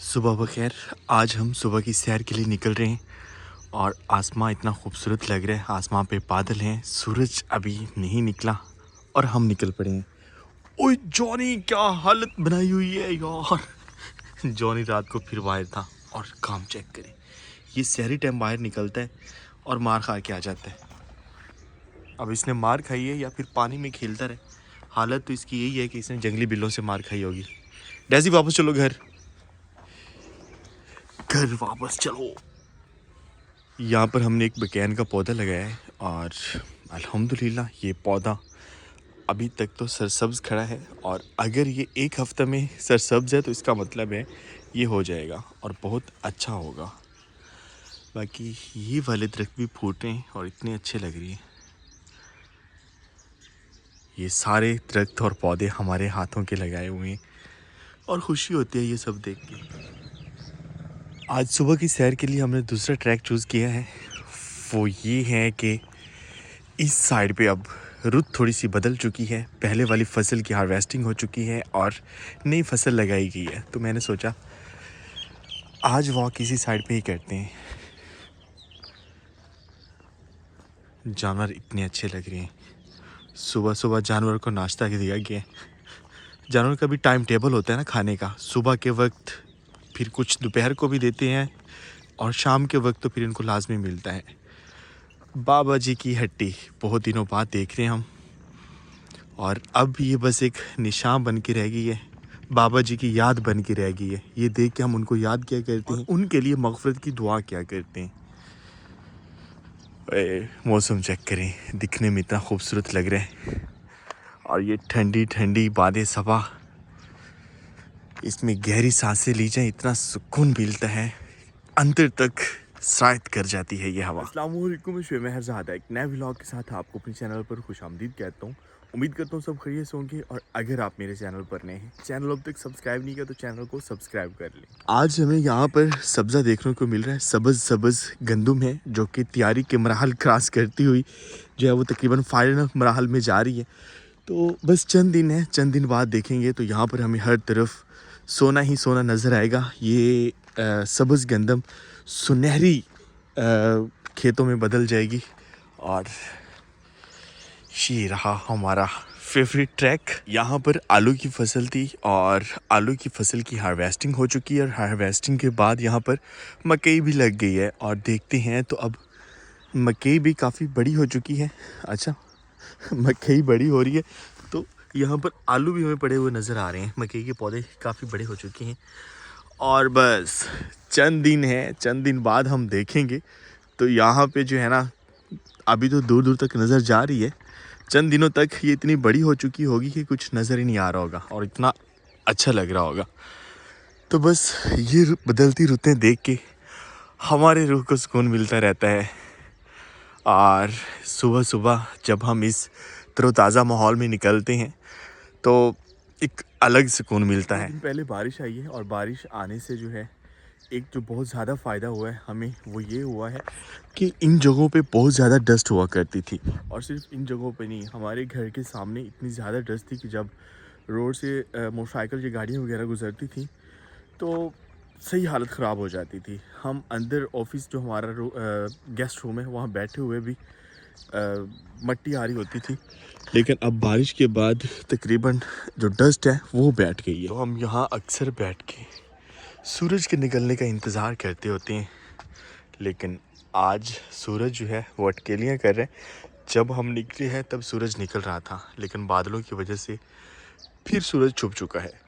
सुबह बखैर। आज हम सुबह की सैर के लिए निकल रहे हैं और आसमां इतना खूबसूरत लग रहा है। आसमां पे बादल हैं, सूरज अभी नहीं निकला और हम निकल पड़े हैं। ओए जॉनी, क्या हालत बनाई हुई है यार। जॉनी रात को फिर बाहर था और काम चेक करें, ये शहरी टाइम बाहर निकलता है और मार खा के आ जाता है। अब इसने मार खाई है या फिर पानी में खेलता रहे। हालत तो इसकी यही है कि इसने जंगली बिल्लों से मार खाई होगी। डैजी वापस चलो, घर घर वापस चलो। यहाँ पर हमने एक बकैन का पौधा लगाया है और अल्हम्दुलिल्लाह ये पौधा अभी तक तो सरसब्ज़ खड़ा है। और अगर ये एक हफ़्ते में सरसब्ज़ है तो इसका मतलब है ये हो जाएगा और बहुत अच्छा होगा। बाकी ये वाले दरख्त भी फूट रहे हैं और इतने अच्छे लग रही हैं। ये सारे दरख्त और पौधे हमारे हाथों के लगाए हुए हैं और खुशी होती है ये सब देख के। आज सुबह की सैर के लिए हमने दूसरा ट्रैक चूज़ किया है। वो ये है कि इस साइड पे अब रुत थोड़ी सी बदल चुकी है। पहले वाली फसल की हार्वेस्टिंग हो चुकी है और नई फसल लगाई गई है। तो मैंने सोचा आज वॉक इसी साइड पे ही करते हैं। जानवर इतने अच्छे लग रहे हैं। सुबह सुबह जानवर को नाश्ता दिया गया है। जानवर का भी टाइम टेबल होता है ना खाने का। सुबह के वक्त, फिर कुछ दोपहर को भी देते हैं और शाम के वक्त तो फिर इनको लाजमी मिलता है। बाबा जी की हट्टी बहुत दिनों बाद देख रहे हैं हम, और अब ये बस एक निशान बन के रह गई है। बाबा जी की याद बन के रह गई है। ये देख के हम उनको याद क्या करते हैं, उनके लिए मग़फ़िरत की दुआ क्या करते हैं। मौसम चेक करें, दिखने में इतना खूबसूरत लग रहा है और ये ठंडी ठंडी बादे सबा, इसमें गहरी सांसें ली जाए इतना सुकून मिलता है, अंदर तक शायद कर जाती है ये हवा। अस्सलाम वालेकुम, मैं शुएब महरज़ादा एक नए व्लॉग के साथ आपको अपने चैनल पर खुशामदीद कहता हूँ। उम्मीद करता हूँ सब खैरियत से होंगे। और अगर आप मेरे चैनल पर नए हैं, चैनल अब तक सब्सक्राइब नहीं किया तो चैनल को सब्सक्राइब कर लें। आज हमें यहाँ पर सब्ज़ा देखने को मिल रहा है। सब्ज़ सब्ज़ गंदम है जो कि तैयारी के मराहल क्रॉस करती हुई जो है वो तकरीबन फाइनल मराहल में जा रही है। तो बस चंद दिन है, चंद दिन बाद देखेंगे तो यहाँ पर हमें हर तरफ सोना ही सोना नज़र आएगा। ये सब्ज़ गंदम सुनहरी खेतों में बदल जाएगी। और ये रहा हमारा फेवरेट ट्रैक। यहाँ पर आलू की फसल थी और आलू की फसल की हार्वेस्टिंग हो चुकी है और हार्वेस्टिंग के बाद यहाँ पर मकई भी लग गई है। और देखते हैं तो अब मकई भी काफ़ी बड़ी हो चुकी है। अच्छा, मकई बड़ी हो रही है तो यहाँ पर आलू भी हमें पड़े हुए नज़र आ रहे हैं। मकई के पौधे काफ़ी बड़े हो चुके हैं और बस चंद दिन है, चंद दिन बाद हम देखेंगे तो यहाँ पे जो है ना, अभी तो दूर दूर तक नज़र जा रही है। चंद दिनों तक ये इतनी बड़ी हो चुकी होगी कि कुछ नज़र ही नहीं आ रहा होगा और इतना अच्छा लग रहा होगा। तो बस ये बदलती रुतें देख के हमारे रूह को सुकून मिलता रहता है। और सुबह सुबह जब हम इस तरोताज़ा माहौल में निकलते हैं तो एक अलग सुकून मिलता है। पहले बारिश आई है और बारिश आने से जो है एक जो बहुत ज़्यादा फ़ायदा हुआ है हमें, वो ये हुआ है कि इन जगहों पे बहुत ज़्यादा डस्ट हुआ करती थी। और सिर्फ इन जगहों पे नहीं, हमारे घर के सामने इतनी ज़्यादा डस्ट थी कि जब रोड से मोटरसाइकिल या गाड़ियाँ वगैरह गुजरती थी तो सही हालत ख़राब हो जाती थी। हम अंदर ऑफिस जो हमारा गेस्ट रूम है वहाँ बैठे हुए भी मट्टी आ रही होती थी। लेकिन अब बारिश के बाद तकरीबन जो डस्ट है वो बैठ गई है। तो हम यहाँ अक्सर बैठ के सूरज के निकलने का इंतज़ार करते होते हैं। लेकिन आज सूरज जो है वो अटकेलियाँ कर रहे हैं। जब हम निकले हैं तब सूरज निकल रहा था, लेकिन बादलों की वजह से फिर सूरज छुप चुका है।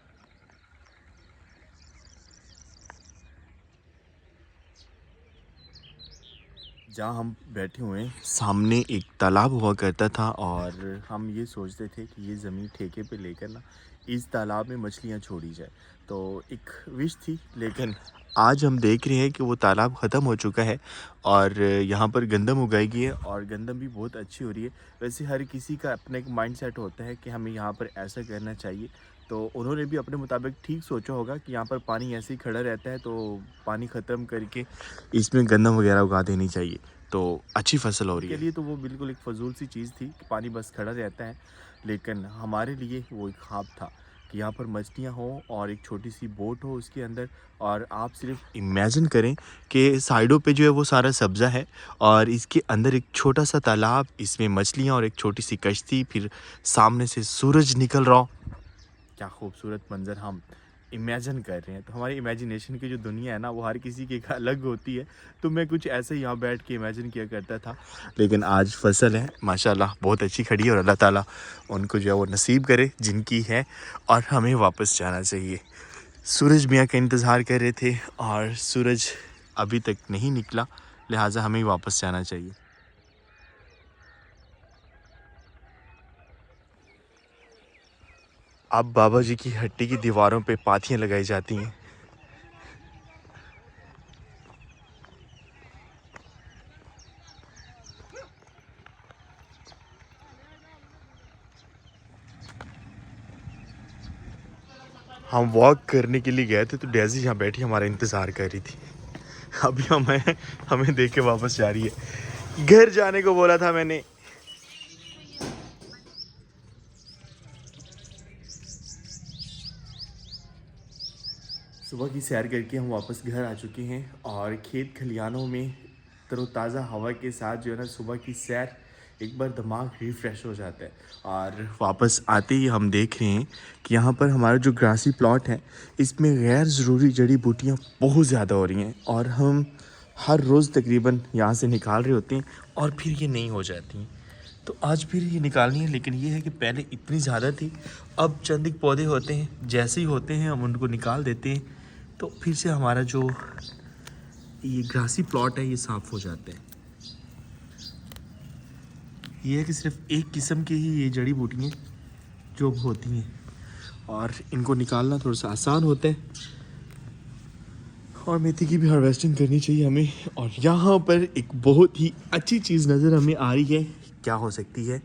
जहाँ हम बैठे हुए हैं सामने एक तालाब हुआ करता था और हम ये सोचते थे कि ये ज़मीन ठेके पे लेकर ना इस तालाब में मछलियाँ छोड़ी जाए। तो एक विश थी, लेकिन आज हम देख रहे हैं कि वो तालाब ख़त्म हो चुका है और यहाँ पर गंदम उगाई गई है और गंदम भी बहुत अच्छी हो रही है। वैसे हर किसी का अपना एक माइंड सेट होता है कि हमें यहाँ पर ऐसा करना चाहिए। तो उन्होंने भी अपने मुताबिक ठीक सोचा होगा कि यहाँ पर पानी ऐसे ही खड़ा रहता है तो पानी ख़त्म करके इसमें गंदम वगैरह उगा देनी चाहिए तो अच्छी फसल हो रही है। के लिए तो वो बिल्कुल एक फ़जूल सी चीज़ थी कि पानी बस खड़ा रहता है, लेकिन हमारे लिए वो एक ख्वाब था कि यहाँ पर मछलियाँ हों और एक छोटी सी बोट हो उसके अंदर, और आप सिर्फ इमेजिन करें कि साइडों पे जो है वो सारा सब्ज़ा है और इसके अंदर एक छोटा सा तालाब, इसमें मछलियाँ और एक छोटी सी कश्ती, फिर सामने से सूरज निकल रहा हो। क्या खूबसूरत मंज़र हम इमेजिन कर रहे हैं। तो हमारी इमेजिनेशन की जो दुनिया है ना, वो हर किसी की एक अलग होती है। तो मैं कुछ ऐसे ही यहाँ बैठ के इमेजिन किया करता था, लेकिन आज फसल है माशाल्लाह बहुत अच्छी खड़ी है, और अल्लाह ताला उनको जो है वो नसीब करे जिनकी है, और हमें वापस जाना चाहिए। सूरज मियाँ का इंतज़ार कर रहे थे और सूरज अभी तक नहीं निकला, लिहाजा हमें वापस जाना चाहिए। अब बाबा जी की हट्टी की दीवारों पे पाथियाँ लगाई जाती हैं। हम वॉक करने के लिए गए थे तो डेज़ी यहाँ बैठी हमारा इंतज़ार कर रही थी। अभी हमें देख के वापस जा रही है। घर जाने को बोला था मैंने। सुबह की सैर करके हम वापस घर आ चुके हैं, और खेत खलिहानों में तरोताज़ा हवा के साथ जो है ना, सुबह की सैर एक बार दिमाग रिफ़्रेश हो जाता है। और वापस आते ही हम देख रहे हैं कि यहाँ पर हमारा जो ग्रासी प्लॉट है, इसमें गैर ज़रूरी जड़ी बूटियाँ बहुत ज़्यादा हो रही हैं, और हम हर रोज़ तकरीबन यहाँ से निकाल रहे होते हैं और फिर ये नहीं हो जाती हैं। तो आज फिर ये निकालनी है, लेकिन ये है कि पहले इतनी ज़्यादा थी, अब चंद एक पौधे होते हैं, जैसे ही होते हैं हम उनको निकाल देते हैं, तो फिर से हमारा जो ये ग्रासी प्लॉट है ये साफ़ हो जाते हैं। ये है कि सिर्फ एक किस्म की ही ये जड़ी बूटियाँ जो होती हैं, और इनको निकालना थोड़ा सा आसान होता है, और मेथी की भी हार्वेस्टिंग करनी चाहिए हमें। और यहाँ पर एक बहुत ही अच्छी चीज़ नज़र हमें आ रही है, क्या हो सकती है,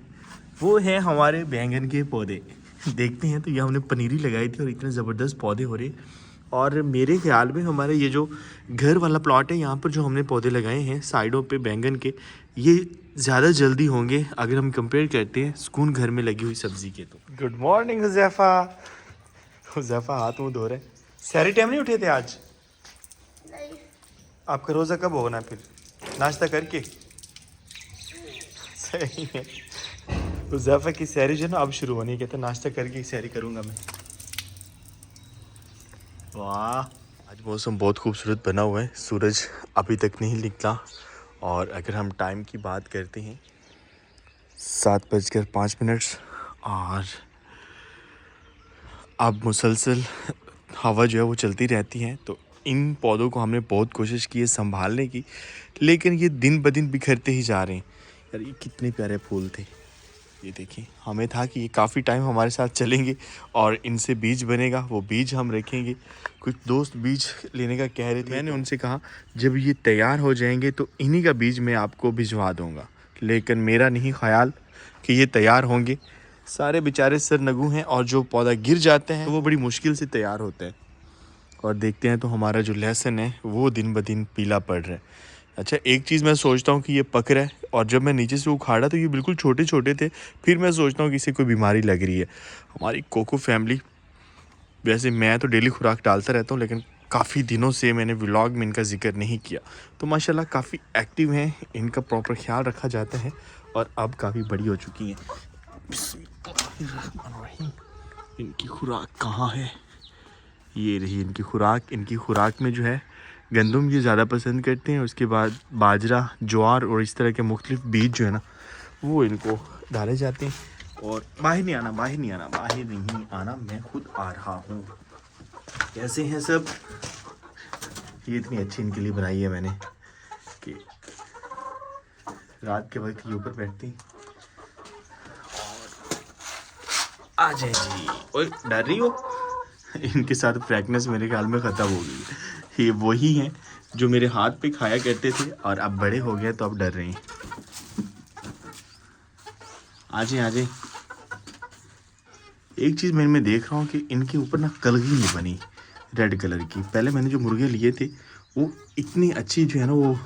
वो है हमारे बैंगन के पौधे। देखते हैं, तो ये हमने पनीरी लगाई थी और इतने ज़बरदस्त पौधे हो रहे। और मेरे ख्याल में हमारे ये जो घर वाला प्लॉट है, यहाँ पर जो हमने पौधे लगाए हैं साइडों पे बैंगन के, ये ज़्यादा जल्दी होंगे अगर हम कंपेयर करते हैं सुकून घर में लगी हुई सब्ज़ी के। तो गुड मॉर्निंग हुज़ैफ़ा। हुज़ैफ़ा हाथ मुँह धो रहे। सारे टाइम नहीं उठे थे आज? नहीं। आपका रोज़ा कब होना फिर? नाश्ता करके? सही है। हुज़ैफ़ा की सैरी जो है ना अब शुरू होनी है, कहते नाश्ता करके सैरी करूँगा मैं। वाह, आज मौसम बहुत खूबसूरत बना हुआ है, सूरज अभी तक नहीं निकला, और अगर हम टाइम की बात करते हैं 7:05, और अब मुसलसल हवा जो है वो चलती रहती है। तो इन पौधों को हमने बहुत कोशिश की है संभालने की, लेकिन ये दिन ब दिन बिखरते ही जा रहे हैं। यार ये कितने प्यारे फूल थे, ये देखिए। हमें था कि ये काफ़ी टाइम हमारे साथ चलेंगे और इनसे बीज बनेगा, वो बीज हम रखेंगे। कुछ दोस्त बीज लेने का कह रहे थे, मैंने उनसे कहा जब ये तैयार हो जाएंगे तो इन्हीं का बीज मैं आपको भिजवा दूँगा, लेकिन मेरा नहीं ख्याल कि ये तैयार होंगे। सारे बेचारे सरनगू हैं, और जो पौधा गिर जाते हैं तो वो बड़ी मुश्किल से तैयार होते हैं। और देखते हैं तो हमारा जो लहसुन है वो दिन ब दिन पीला पड़ रहा है। अच्छा, एक चीज़ मैं सोचता हूँ कि ये पक रहा है, और जब मैं नीचे से उखाड़ा तो ये बिल्कुल छोटे छोटे थे। फिर मैं सोचता हूँ कि इसे कोई बीमारी लग रही है। हमारी कोको फैमिली, वैसे मैं तो डेली खुराक डालता रहता हूँ, लेकिन काफ़ी दिनों से मैंने व्लॉग में इनका जिक्र नहीं किया। तो माशाल्लाह काफ़ी एक्टिव हैं, इनका प्रॉपर ख्याल रखा जाता है, और अब काफ़ी बड़ी हो चुकी हैं। बिस्मिल्लाहिर्रहमानिर्रहीम। इनकी खुराक कहाँ है? ये रही इनकी खुराक। इनकी खुराक में जो है गंदम ये ज़्यादा पसंद करते हैं, उसके बाद बाजरा, ज्वार और इस तरह के मुख्तलिफ बीज जो है ना वो इनको डाले जाते हैं। और बाहर नहीं आना, बाहर नहीं आना, बाहर नहीं आना, मैं खुद आ रहा हूँ। कैसे हैं सब? ये इतनी अच्छी इनके लिए बनाई है मैंने कि रात के वक्त ये ऊपर बैठती हैं। आ जाए जी। ओए डर रही हो? इनके साथ फ्रैंकनेस मेरे ख्याल में ख़त्म हो गई है। ये वही हैं जो मेरे हाथ पे खाया करते थे, और अब बड़े हो गए तो अब डर रहे हैं। आ जाए। एक चीज़ मैं देख रहा हूँ कि इनके ऊपर ना कलगी नहीं बनी रेड कलर की। पहले मैंने जो मुर्गे लिए थे वो इतनी अच्छी जो है ना वो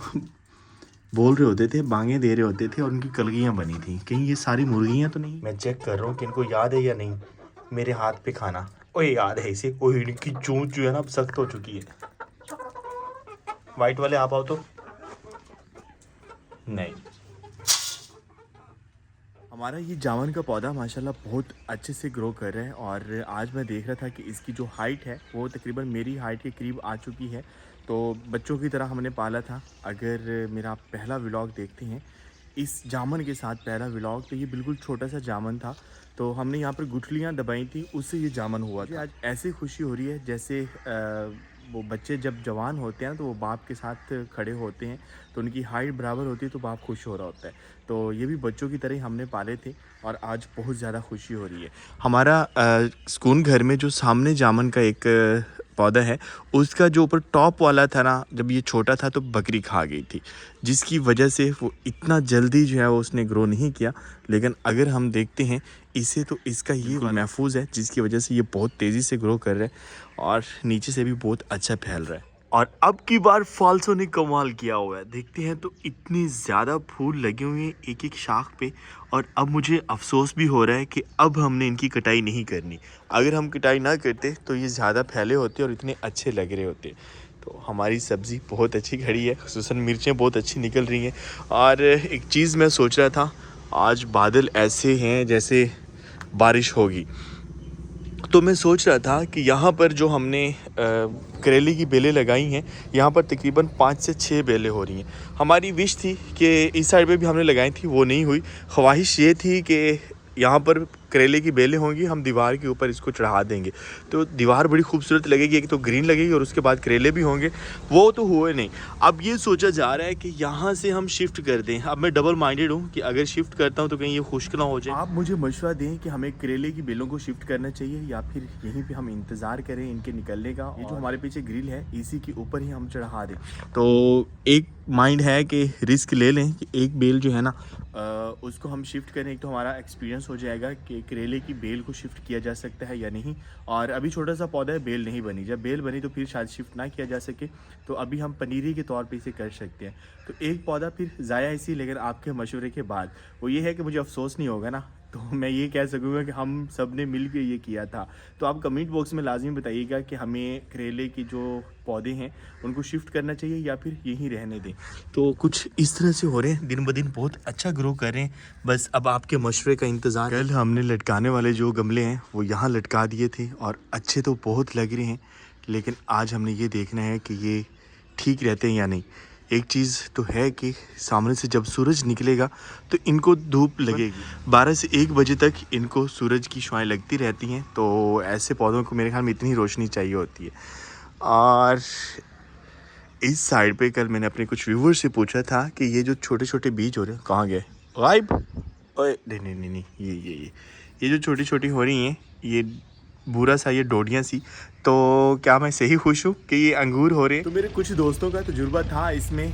बोल रहे होते थे, बांगे दे रहे होते थे, और उनकी कलगियाँ बनी थी। कहीं ये सारी मुर्गियाँ तो नहीं? मैं चेक कर रहा हूँ कि इनको याद है या नहीं मेरे हाथ पे खाना। ओए यार ऐसे कोई इनकी चोंच जो है ना अब सख्त हो चुकी है। वाइट वाले आप आओ तो। नहीं, हमारा ये जामुन का पौधा माशाल्लाह बहुत अच्छे से ग्रो कर रहा है और आज मैं देख रहा था कि इसकी जो हाइट है वो तकरीबन मेरी हाइट के करीब आ चुकी है। तो बच्चों की तरह हमने पाला था। अगर मेरा पहला व्लॉग देखते हैं इस जामुन के साथ, पहला व्लॉग, तो ये बिल्कुल छोटा सा जामुन था। तो हमने यहाँ पर गुठलियाँ दबाई थी, उससे ये जामुन हुआ था। आज ऐसी खुशी हो रही है जैसे वो बच्चे जब जवान होते हैं तो वो बाप के साथ खड़े होते हैं, तो उनकी हाइट बराबर होती है तो बाप खुश हो रहा होता है। तो ये भी बच्चों की तरह ही हमने पाले थे और आज बहुत ज़्यादा खुशी हो रही है। हमारा स्कूल घर में जो सामने जामुन का एक पौधा है, उसका जो ऊपर टॉप वाला था ना, जब ये छोटा था तो बकरी खा गई थी, जिसकी वजह से वो इतना जल्दी जो है वो उसने ग्रो नहीं किया। लेकिन अगर हम देखते हैं इसे तो इसका ये महफूज है, जिसकी वजह से ये बहुत तेज़ी से ग्रो कर रहा है और नीचे से भी बहुत अच्छा फैल रहा है। और अब की बार फाल्सो ने कमाल किया हुआ है। देखते हैं तो इतने ज़्यादा फूल लगे हुए हैं एक एक शाख पे। और अब मुझे अफसोस भी हो रहा है कि अब हमने इनकी कटाई नहीं करनी। अगर हम कटाई ना करते तो ये ज़्यादा फैले होते और इतने अच्छे लग रहे होते। तो हमारी सब्ज़ी बहुत अच्छी खड़ी है, खुसूसन मिर्चें बहुत अच्छी निकल रही हैं। और एक चीज़ मैं सोच रहा था, आज बादल ऐसे हैं जैसे बारिश होगी, तो मैं सोच रहा था कि यहाँ पर जो हमने करेले की बेलें लगाई हैं, यहाँ पर तकरीबन 5 से 6 बेलें हो रही हैं। हमारी विश थी कि इस साइड पे भी हमने लगाई थी, वो नहीं हुई। ख्वाहिश ये थी कि यहाँ पर करेले की बेलें होंगी, हम दीवार के ऊपर इसको चढ़ा देंगे तो दीवार बड़ी खूबसूरत लगेगी। एक तो ग्रीन लगेगी और उसके बाद करेले भी होंगे। वो तो हुए नहीं। अब ये सोचा जा रहा है कि यहाँ से हम शिफ्ट कर दें। अब मैं डबल माइंडेड हूँ कि अगर शिफ्ट करता हूँ तो कहीं ये खुश्क ना हो जाए। आप मुझे मशवरा दें कि हमें करेले की बेलों को शिफ्ट करना चाहिए या फिर यहीं पे हम इंतज़ार करें इनके निकलने का। ये जो हमारे पीछे ग्रिल है इसी के ऊपर ही हम चढ़ा दें। तो एक माइंड है कि रिस्क ले लें कि एक बेल जो है ना उसको हम शिफ्ट करें। एक तो हमारा एक्सपीरियंस हो जाएगा कि करेले की बेल को शिफ्ट किया जा सकता है या नहीं। और अभी छोटा सा पौधा है, बेल नहीं बनी। जब बेल बनी तो फिर शायद शिफ्ट ना किया जा सके, तो अभी हम पनीरी के तौर पे इसे कर सकते हैं। तो एक पौधा फिर ज़ाया इसी, लेकिन आपके मशवरे के बाद वो ये है कि मुझे अफसोस नहीं होगा ना, तो मैं ये कह सकूँगा कि हम सब ने मिल के ये किया था। तो आप कमेंट बॉक्स में लाजमी बताइएगा कि हमें करेले की जो पौधे हैं उनको शिफ्ट करना चाहिए या फिर यहीं रहने दें। तो कुछ इस तरह से हो रहे हैं, दिन ब दिन बहुत अच्छा ग्रो कर रहे हैं। बस अब आपके मशवरे का इंतज़ार। कल हमने लटकाने वाले जो गमले हैं वो यहाँ लटका दिए थे और अच्छे तो बहुत लग रहे हैं, लेकिन आज हमने ये देखना है कि ये ठीक रहते हैं या नहीं। एक चीज़ तो है कि सामने से जब सूरज निकलेगा तो इनको धूप लगेगी। 12 से 1 बजे तक इनको सूरज की शुआएं लगती रहती हैं, तो ऐसे पौधों को मेरे ख्याल में इतनी रोशनी चाहिए होती है। और इस साइड पे कल मैंने अपने कुछ व्यूवर्स से पूछा था कि ये जो छोटे छोटे बीज हो रहे हैं कहाँ गए, गायब? ओए नहीं नहीं नहीं नहीं, ये जो छोटी छोटी हो रही हैं, ये भूरा सा, ये डोडियाँ सी, तो क्या मैं सही खुश हूँ कि ये अंगूर हो रहे हैं? तो मेरे कुछ दोस्तों का तजुर्बा था इसमें,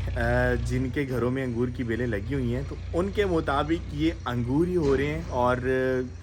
जिनके घरों में अंगूर की बेलें लगी हुई हैं, तो उनके मुताबिक ये अंगूर ही हो रहे हैं। और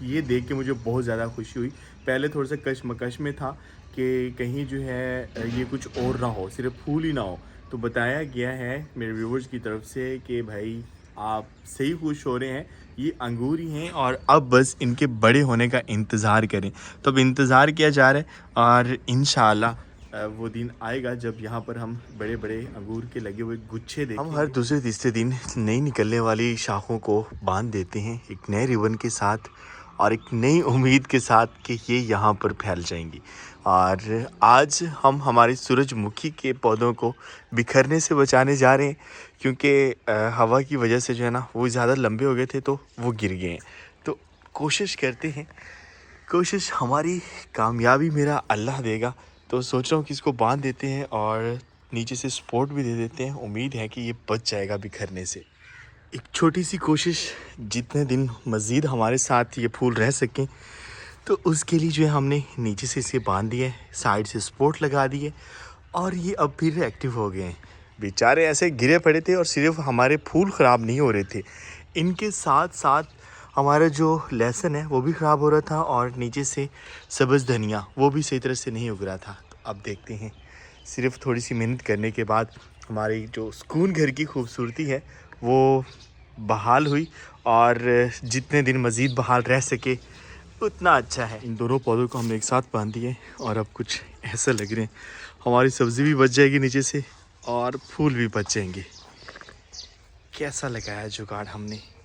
ये देख के मुझे बहुत ज़्यादा खुशी हुई। पहले थोड़ा सा कशमकश में था कि कहीं जो है ये कुछ और ना हो, सिर्फ फूल ही ना हो। तो बताया गया है मेरे व्यूवर्स की तरफ से कि भाई आप सही खुश हो रहे हैं, ये अंगूर ही हैं और अब बस इनके बड़े होने का इंतज़ार करें। तो अब इंतज़ार किया जा रहा है और इंशाल्लाह वो दिन आएगा जब यहाँ पर हम बड़े बड़े अंगूर के लगे हुए गुच्छे देखेंगे। हम हर दूसरे तीसरे दिन नई निकलने वाली शाखों को बांध देते हैं एक नए रिबन के साथ और एक नई उम्मीद के साथ कि ये यहाँ पर फैल जाएंगी। और आज हम हमारे सूरजमुखी के पौधों को बिखरने से बचाने जा रहे हैं, क्योंकि हवा की वजह से जो है ना वो ज़्यादा लंबे हो गए थे तो वो गिर गए हैं। तो कोशिश करते हैं, कोशिश हमारी, कामयाबी मेरा अल्लाह देगा। तो सोच रहा हूँ कि इसको बांध देते हैं और नीचे से सपोर्ट भी दे देते हैं। उम्मीद है कि ये बच जाएगा बिखरने से। एक छोटी सी कोशिश, जितने दिन मज़ीद हमारे साथ ये फूल रह सकें, तो उसके लिए जो है हमने नीचे से इसे बांध दिया है, साइड से सपोर्ट लगा दिए और ये अब फिर एक्टिव हो गए हैं। बेचारे ऐसे गिरे पड़े थे और सिर्फ हमारे फूल ख़राब नहीं हो रहे थे, इनके साथ साथ हमारा जो लहसुन है वो भी ख़राब हो रहा था और नीचे से सब्ज़ धनिया वो भी सही तरह से नहीं उग रहा था। तो अब देखते हैं, सिर्फ थोड़ी सी मेहनत करने के बाद हमारी जो सुकून घर की खूबसूरती है वो बहाल हुई। और जितने दिन मज़ीद बहाल रह सके उतना अच्छा है। इन दोनों पौधों को हमने एक साथ बांध दिए और अब कुछ ऐसा लग रहे हैं हमारी सब्जी भी बच जाएगी नीचे से और फूल भी बच जाएंगे। कैसा लगाया जुगाड़ हमने।